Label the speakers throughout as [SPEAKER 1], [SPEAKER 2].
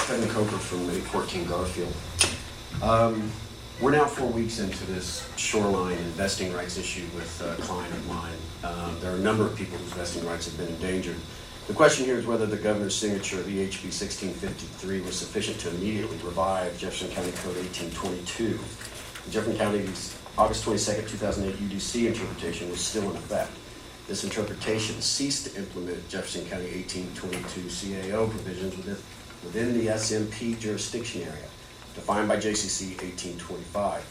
[SPEAKER 1] Kevin Coker from 814 Garfield. We're now 4 weeks into this shoreline and vesting rights issue with a client of mine. There are a number of people whose vesting rights have been endangered. The question here is whether the governor's signature of EHB 1653 was sufficient to immediately revive Jefferson County Code 1822. The Jefferson County's August 22, 2008 UDC interpretation was still in effect. This interpretation ceased to implement Jefferson County 1822 CAO provisions within the SMP jurisdiction area, defined by JCC 1825.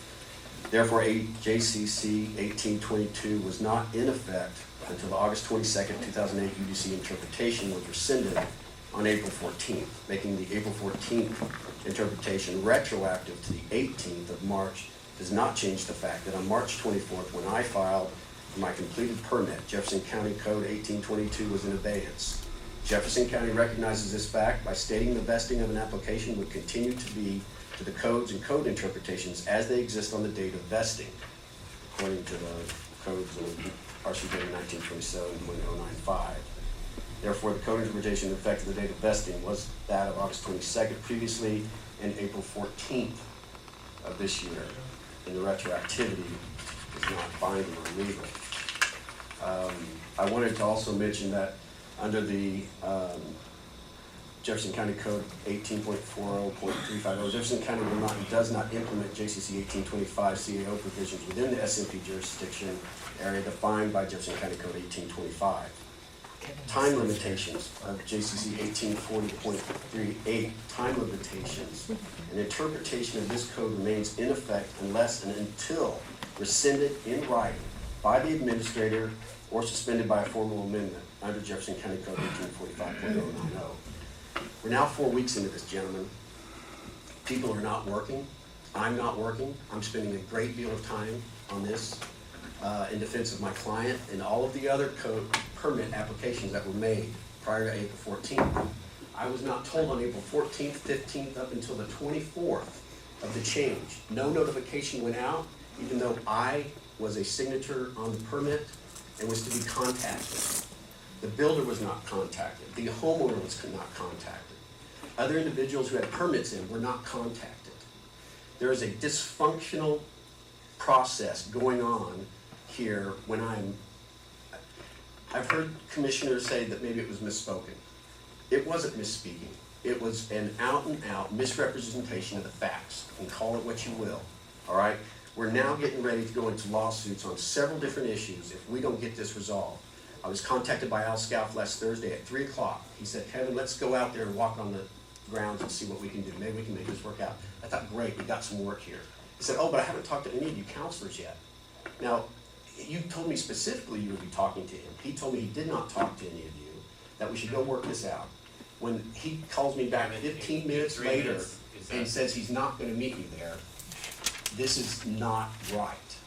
[SPEAKER 1] Therefore, JCC 1822 was not in effect until the August 22, 2008 UDC interpretation was rescinded on April 14th, making the April 14th interpretation retroactive to the 18th of March does not change the fact that on March 24th, when I filed for my completed permit, Jefferson County Code 1822 was in abeyance. Jefferson County recognizes this fact by stating the vesting of an application would continue to be to the codes and code interpretations as they exist on the date of vesting, according to the codes of RCW 1927.095. Therefore, the code interpretation in effect of the date of vesting was that of August 22nd previously and April 14th of this year, and the retroactivity is not binding or legal. I wanted to also mention that under the Jefferson County Code 18.40.350, Jefferson County does not implement JCC 1825 CAO provisions within the SMP jurisdiction area defined by Jefferson County Code 1825. Time limitations of JCC 1840.38, time limitations. An interpretation of this code remains in effect unless and until rescinded in writing by the administrator or suspended by a formal amendment under Jefferson County Code 1845.090. We're now 4 weeks into this, gentlemen. People are not working. I'm not working. I'm spending a great deal of time on this in defense of my client and all of the other code permit applications that were made prior to April 14th. I was not told on April 14th, 15th, up until the 24th of the change. No notification went out, even though I was a signature on the permit and was to be contacted. The builder was not contacted. The homeowner was not contacted. Other individuals who had permits in were not contacted. There is a dysfunctional process going on here when I've heard commissioners say that maybe it was misspoken. It wasn't misspeaking. It was an out and out misrepresentation of the facts, and call it what you will, all right? We're now getting ready to go into lawsuits on several different issues if we don't get this resolved. I was contacted by Al Scalf last Thursday at 3 o'clock. He said, Kevin, let's go out there and walk on the grounds and see what we can do. Maybe we can make this work out. I thought, great, we got some work here. He said, oh, but I haven't talked to any of you counselors yet. Now, you told me specifically you would be talking to him. He told me he did not talk to any of you, that we should go work this out. When he calls me back 15 minutes later and says he's not going to meet me there, this is not right.